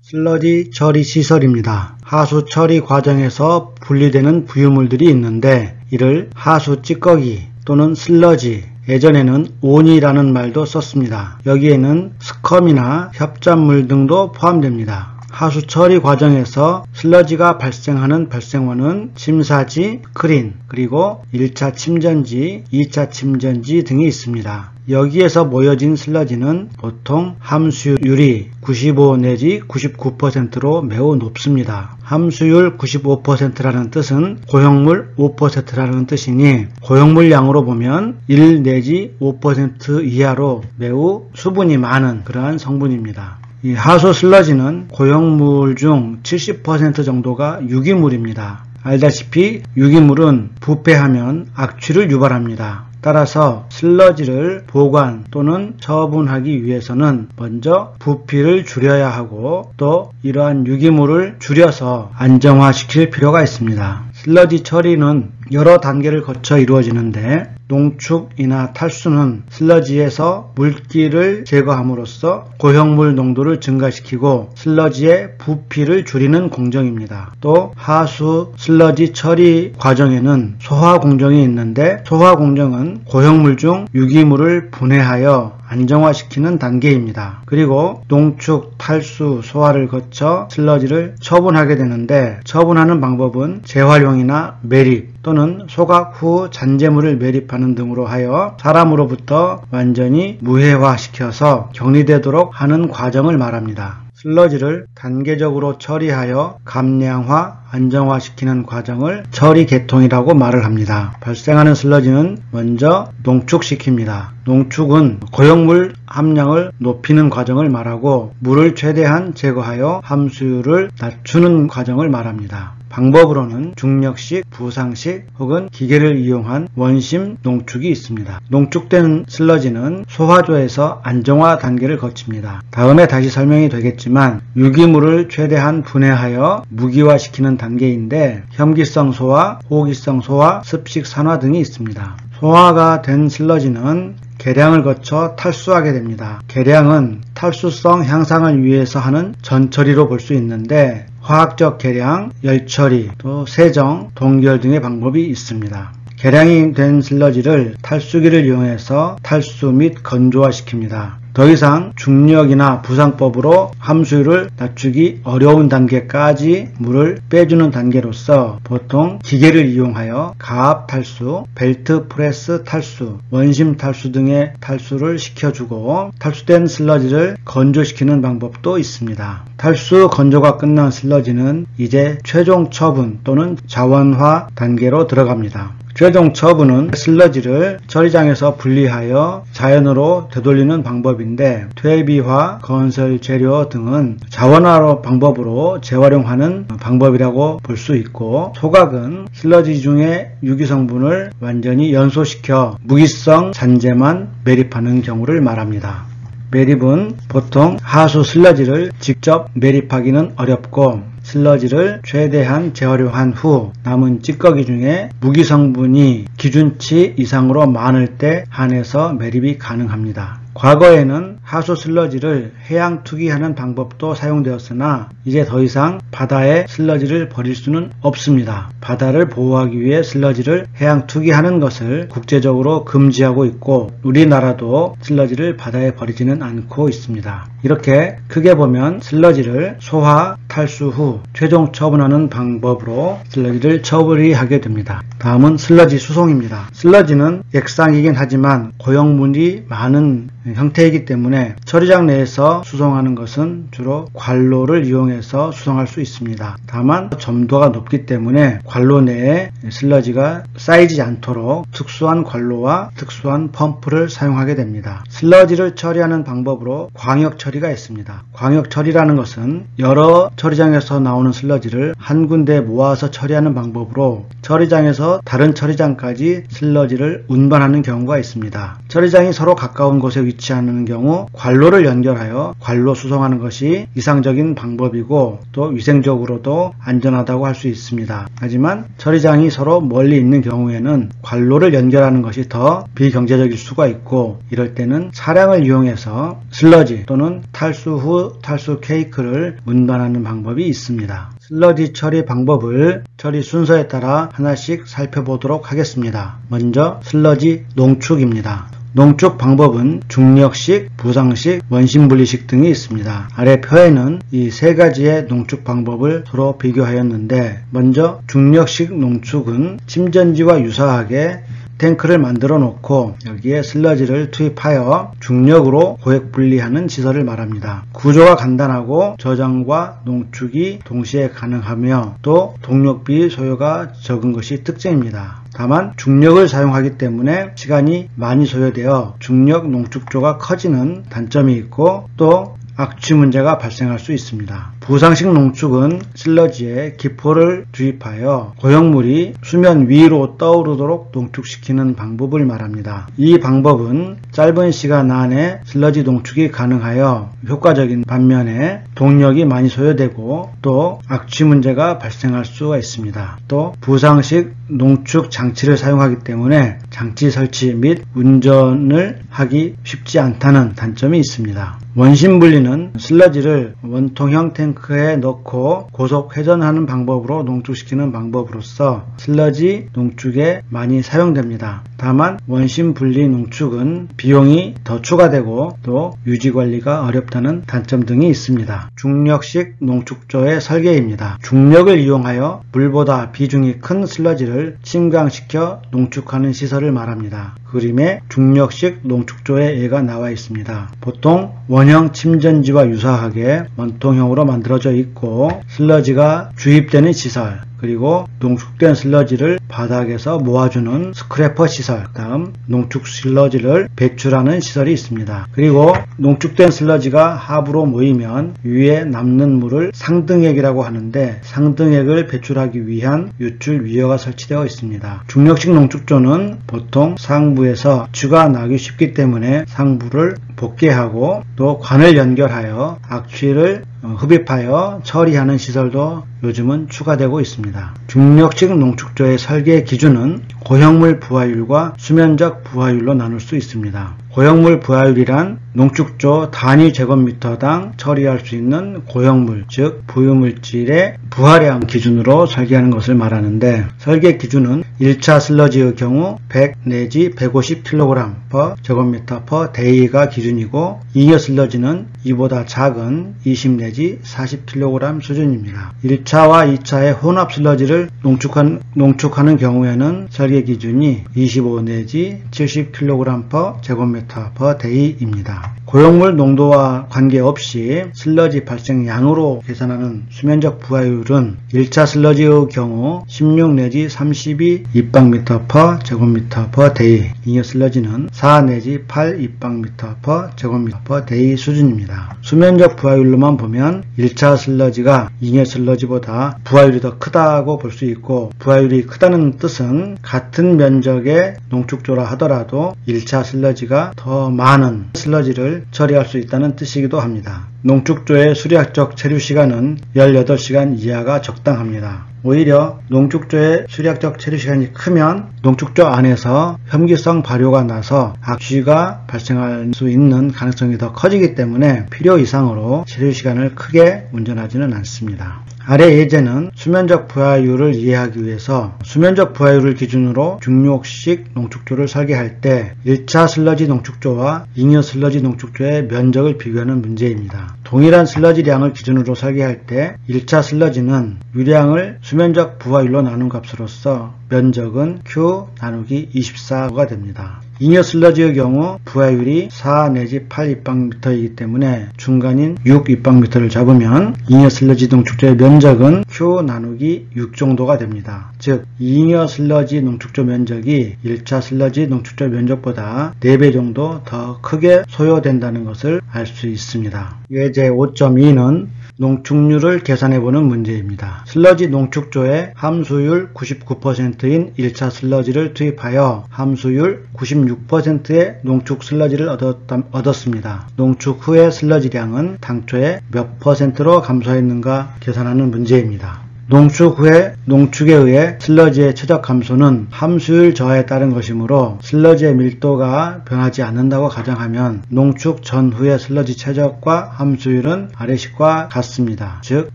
슬러지 처리 시설입니다. 하수 처리 과정에서 분리되는 부유물들이 있는데 이를 하수 찌꺼기 또는 슬러지, 예전에는 온이라는 말도 썼습니다. 여기에는 스컴이나 협잡물 등도 포함됩니다. 하수 처리 과정에서 슬러지가 발생하는 발생원은 침사지, 크린, 그리고 1차 침전지, 2차 침전지 등이 있습니다. 여기에서 모여진 슬러지는 보통 함수율이 95 내지 99%로 매우 높습니다. 함수율 95%라는 뜻은 고형물 5%라는 뜻이니 고형물량으로 보면 1 내지 5% 이하로 매우 수분이 많은 그러한 성분입니다. 이 하수 슬러지는 고형물 중 70% 정도가 유기물입니다. 알다시피 유기물은 부패하면 악취를 유발합니다. 따라서 슬러지를 보관 또는 처분하기 위해서는 먼저 부피를 줄여야 하고 또 이러한 유기물을 줄여서 안정화시킬 필요가 있습니다. 슬러지 처리는 여러 단계를 거쳐 이루어지는데 농축이나 탈수는 슬러지에서 물기를 제거함으로써 고형물 농도를 증가시키고 슬러지의 부피를 줄이는 공정입니다. 또 하수 슬러지 처리 과정에는 소화 공정이 있는데 소화 공정은 고형물 중 유기물을 분해하여 안정화시키는 단계입니다. 그리고 농축, 탈수, 소화를 거쳐 슬러지를 처분하게 되는데 처분하는 방법은 재활용이나 매립 또는 소각 후 잔재물을 매립하는 등으로 하여 사람으로부터 완전히 무해화시켜서 격리되도록 하는 과정을 말합니다. 슬러지를 단계적으로 처리하여 감량화, 안정화시키는 과정을 처리 계통이라고 말을 합니다. 발생하는 슬러지는 먼저 농축시킵니다. 농축은 고형물 함량을 높이는 과정을 말하고 물을 최대한 제거하여 함수율을 낮추는 과정을 말합니다. 방법으로는 중력식, 부상식 혹은 기계를 이용한 원심 농축이 있습니다. 농축된 슬러지는 소화조에서 안정화 단계를 거칩니다. 다음에 다시 설명이 되겠지만 유기물을 최대한 분해하여 무기화시키는 단계인데 혐기성 소화, 호기성 소화, 습식 산화 등이 있습니다. 소화가 된 슬러지는 계량을 거쳐 탈수하게 됩니다. 계량은 탈수성 향상을 위해서 하는 전처리로 볼 수 있는데 화학적 계량, 열처리, 또 세정, 동결 등의 방법이 있습니다. 계량이 된 슬러지를 탈수기를 이용해서 탈수 및 건조화시킵니다. 더 이상 중력이나 부상법으로 함수율을 낮추기 어려운 단계까지 물을 빼주는 단계로서 보통 기계를 이용하여 가압 탈수, 벨트 프레스 탈수, 원심 탈수 등의 탈수를 시켜주고 탈수된 슬러지를 건조시키는 방법도 있습니다. 탈수 건조가 끝난 슬러지는 이제 최종 처분 또는 자원화 단계로 들어갑니다. 최종 처분은 슬러지를 처리장에서 분리하여 자연으로 되돌리는 방법인데 퇴비화, 건설 재료 등은 자원화 방법으로 재활용하는 방법이라고 볼 수 있고 소각은 슬러지 중에 유기성분을 완전히 연소시켜 무기성 잔재만 매립하는 경우를 말합니다. 매립은 보통 하수 슬러지를 직접 매립하기는 어렵고 슬러지를 최대한 재활용한 후 남은 찌꺼기 중에 무기성분이 기준치 이상으로 많을 때 한해서 매립이 가능합니다. 과거에는 하수 슬러지를 해양 투기하는 방법도 사용되었으나 이제 더 이상 바다에 슬러지를 버릴 수는 없습니다. 바다를 보호하기 위해 슬러지를 해양 투기하는 것을 국제적으로 금지하고 있고 우리나라도 슬러지를 바다에 버리지는 않고 있습니다. 이렇게 크게 보면 슬러지를 소화, 탈수 후 최종 처분하는 방법으로 슬러지를 처리하게 됩니다. 다음은 슬러지 수송입니다. 슬러지는 액상이긴 하지만 고형물이 많은 형태이기 때문에 처리장 내에서 수송하는 것은 주로 관로를 이용해서 수송할 수 있습니다. 다만 점도가 높기 때문에 관로 내에 슬러지가 쌓이지 않도록 특수한 관로와 특수한 펌프를 사용하게 됩니다. 슬러지를 처리하는 방법으로 광역 처리가 있습니다. 광역 처리라는 것은 여러 처리 처리장에서 나오는 슬러지를 한 군데 모아서 처리하는 방법으로 처리장에서 다른 처리장까지 슬러지를 운반하는 경우가 있습니다. 처리장이 서로 가까운 곳에 위치하는 경우 관로를 연결하여 관로 수송하는 것이 이상적인 방법이고 또 위생적으로도 안전하다고 할 수 있습니다. 하지만 처리장이 서로 멀리 있는 경우에는 관로를 연결하는 것이 더 비경제적일 수가 있고, 이럴 때는 차량을 이용해서 슬러지 또는 탈수 후 탈수 케이크를 운반하는 방법이 있습니다. 슬러지 처리 방법을 처리 순서에 따라 하나씩 살펴보도록 하겠습니다. 먼저 슬러지 농축입니다. 농축 방법은 중력식, 부상식, 원심분리식 등이 있습니다. 아래 표에는 이 세 가지의 농축 방법을 서로 비교하였는데, 먼저 중력식 농축은 침전지와 유사하게 탱크를 만들어 놓고 여기에 슬러지를 투입하여 중력으로 고액 분리하는 시설을 말합니다. 구조가 간단하고 저장과 농축이 동시에 가능하며 또 동력비 소요가 적은 것이 특징입니다. 다만 중력을 사용하기 때문에 시간이 많이 소요되어 중력 농축조가 커지는 단점이 있고 또 악취 문제가 발생할 수 있습니다. 부상식 농축은 슬러지에 기포를 주입하여 고형물이 수면 위로 떠오르도록 농축시키는 방법을 말합니다. 이 방법은 짧은 시간 안에 슬러지 농축이 가능하여 효과적인 반면에 동력이 많이 소요되고 또 악취 문제가 발생할 수가 있습니다. 또 부상식 농축 장치를 사용하기 때문에 장치 설치 및 운전을 하기 쉽지 않다는 단점이 있습니다. 원심분리는 슬러지를 원통형 탱크에 넣고 고속 회전하는 방법으로 농축시키는 방법으로서 슬러지 농축에 많이 사용됩니다. 다만 원심분리 농축은 비용이 더 추가되고 또 유지관리가 어렵다는 단점 등이 있습니다. 중력식 농축조의 설계입니다. 중력을 이용하여 물보다 비중이 큰 슬러지를 침강시켜 농축하는 시설을 말합니다. 그림에 중력식 농축조의 예가 나와 있습니다. 보통 원형 침전지와 유사하게 원통형으로 만들어져 있고 슬러지가 주입되는 시설, 그리고 농축된 슬러지를 바닥에서 모아주는 스크래퍼 시설, 다음 농축 슬러지를 배출하는 시설이 있습니다. 그리고 농축된 슬러지가 하부로 모이면 위에 남는 물을 상등액이라고 하는데 상등액을 배출하기 위한 유출 위어가 설치되어 있습니다. 중력식 농축조는 보통 상부에서 악취가 나기 쉽기 때문에 상부를 복개하고 또 관을 연결하여 악취를 흡입하여 처리하는 시설도 요즘은 추가되고 있습니다. 중력식 농축조의 설계 기준은 고형물 부하율과 수면적 부하율로 나눌 수 있습니다. 고형물 부하율이란 농축조 단위 제곱미터당 처리할 수 있는 고형물, 즉 부유물질의 부하량 기준으로 설계하는 것을 말하는데, 설계 기준은 1차 슬러지의 경우 100 내지 150kg per 제곱미터 per day가 기준이고 2차 슬러지는 이보다 작은 20 내지 40kg 수준입니다. 1차와 2차의 혼합 슬러지를 농축하는 경우에는 설계 기준이 25 내지 70kg per 제곱미터 per day입니다. 고형물 농도와 관계없이 슬러지 발생량으로 계산하는 수면적 부하율은 1차 슬러지의 경우 16 내지 32 입방미터 per 제곱미터 per day, 2차 슬러지는 4 내지 8 입방미터 per 제곱미터 per day 수준입니다. 수면적 부하율로만 보면 1차 슬러지가 2차 슬러지보다 부하율이 더 크다고 볼 수 있고, 부하율이 크다는 뜻은 같은 면적의 농축조라 하더라도 1차 슬러지가 더 많은 슬러지를 처리할 수 있다는 뜻이기도 합니다. 농축조의 수리학적 체류 시간은 18시간 이하가 적당합니다. 오히려 농축조의 수리학적 체류 시간이 크면 농축조 안에서 혐기성 발효가 나서 악취가 발생할 수 있는 가능성이 더 커지기 때문에 필요 이상으로 체류 시간을 크게 운전하지는 않습니다. 아래 예제는 수면적 부하율을 이해하기 위해서 수면적 부하율을 기준으로 중력식 농축조를 설계할 때 1차 슬러지 농축조와 2차 슬러지 농축조의 면적을 비교하는 문제입니다. 동일한 슬러지량을 기준으로 설계할 때 1차 슬러지는 유량을 수면적 부하율로 나눈 값으로서 면적은 Q 나누기 24가 됩니다. 2차 슬러지의 경우 부하율이 4 내지 8 입방미터이기 때문에 중간인 6 입방미터를 잡으면 2차 슬러지 농축조의 면적은 Q 나누기 6 정도가 됩니다. 즉 2차 슬러지 농축조 면적이 1차 슬러지 농축조 면적보다 4배 정도 더 크게 소요된다는 것을 알 수 있습니다. 예제 5.2는 농축률을 계산해보는 문제입니다. 슬러지 농축조에 함수율 99%인 1차 슬러지를 투입하여 함수율 96%의 농축 슬러지를 얻었습니다. 농축 후의 슬러지량은 당초에 몇 %로 감소했는가 계산하는 문제입니다. 농축 후에 농축에 의해 슬러지의 최적 감소는 함수율 저하에 따른 것이므로 슬러지의 밀도가 변하지 않는다고 가정하면 농축 전후의 슬러지 최적과 함수율은 아래식과 같습니다. 즉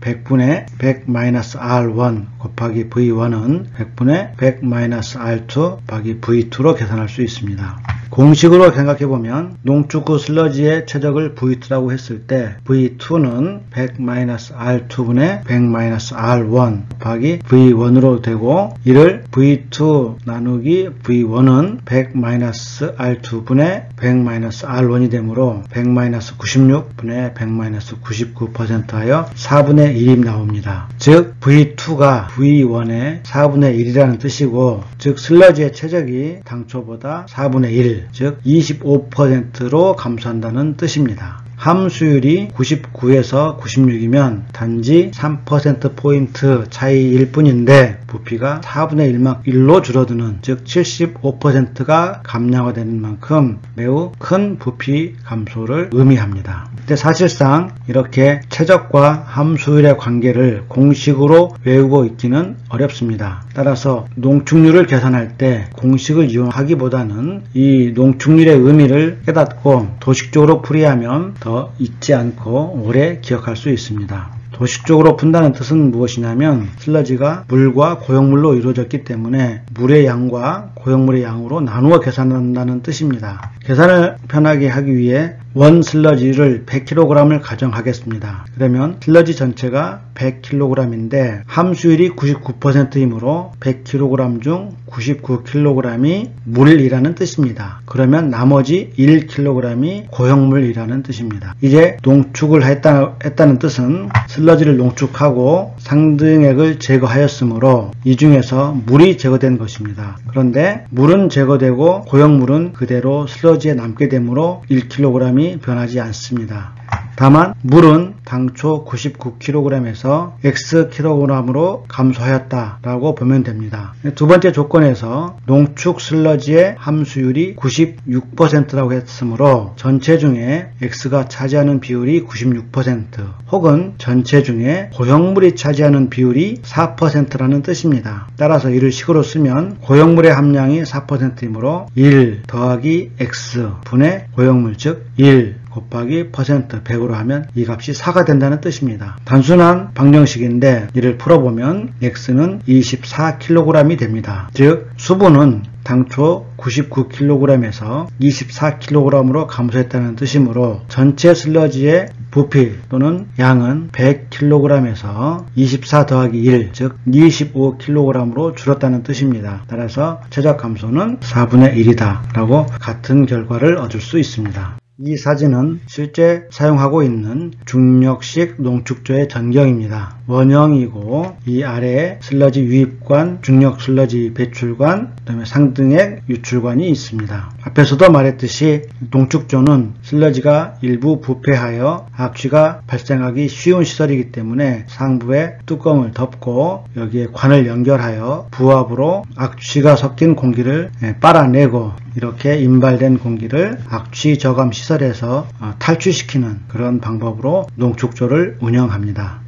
100분의 100-R1 곱하기 V1은 100분의 100-R2 곱하기 V2로 계산할 수 있습니다. 공식으로 생각해보면 농축 후 슬러지의 최적을 V2라고 했을 때 V2는 100-R2분의 100-R1 곱하기 V1으로 되고 이를 V2 나누기 V1은 100-R2분의 100-R1이 되므로 100-96분의 100-99% 하여 4분의 1이 나옵니다. 즉 V2가 V1의 4분의 1이라는 뜻이고 즉 슬러지의 최적이 당초보다 4분의 1 즉 25%로 감소한다는 뜻입니다. 함수율이 99에서 96이면 단지 3%포인트 차이일 뿐인데 부피가 4분의 1로 줄어드는 즉 75%가 감량화되는 만큼 매우 큰 부피 감소를 의미합니다. 근데 사실상 이렇게 최적과 함수율의 관계를 공식으로 외우고 있기는 어렵습니다. 따라서 농축률을 계산할 때 공식을 이용하기보다는 이 농축률의 의미를 깨닫고 도식적으로 풀이하면 더 잊지 않고 오래 기억할 수 있습니다. 도식적으로 푼다는 뜻은 무엇이냐면 슬러지가 물과 고용물로 이루어졌기 때문에 물의 양과 고용물의 양으로 나누어 계산한다는 뜻입니다. 계산을 편하게 하기 위해 원 슬러지를 100kg을 가정하겠습니다. 그러면 슬러지 전체가 100kg인데 함수율이 99%이므로 100kg 중 99kg이 물이라는 뜻입니다. 그러면 나머지 1kg이 고형물이라는 뜻입니다. 이제 농축을 했다는 뜻은 슬러지를 농축하고 상등액을 제거하였으므로 이 중에서 물이 제거된 것입니다. 그런데 물은 제거되고 고형물은 그대로 슬러지에 남게 되므로 1kg이 변하지 않습니다. 다만 물은 당초 99kg에서 Xkg으로 감소하였다라고 보면 됩니다. 두 번째 조건에서 농축 슬러지의 함수율이 96%라고 했으므로 전체 중에 X가 차지하는 비율이 96% 혹은 전체 중에 고형물이 차지하는 비율이 4%라는 뜻입니다. 따라서 이를 식으로 쓰면 고형물의 함량이 4%이므로 1 더하기 X 분의 고형물 즉 1 곱하기 퍼센트 100으로 하면 이 값이 4가 된다는 뜻입니다. 단순한 방정식인데 이를 풀어보면 X는 24kg이 됩니다. 즉 수분은 당초 99kg에서 24kg으로 감소했다는 뜻이므로 전체 슬러지의 부피 또는 양은 100kg에서 24 더하기 1, 즉 25kg으로 줄었다는 뜻입니다. 따라서 최적 감소는 4분의 1이다 라고 같은 결과를 얻을 수 있습니다. 이 사진은 실제 사용하고 있는 중력식 농축조의 전경입니다. 원형이고 이 아래에 슬러지 유입관, 중력 슬러지 배출관, 그다음에 상등액 유출관이 있습니다. 앞에서도 말했듯이 농축조는 슬러지가 일부 부패하여 악취가 발생하기 쉬운 시설이기 때문에 상부에 뚜껑을 덮고 여기에 관을 연결하여 부압으로 악취가 섞인 공기를 빨아내고 이렇게 인발된 공기를 악취 저감 시설에서 탈취시키는 그런 방법으로 농축조를 운영합니다.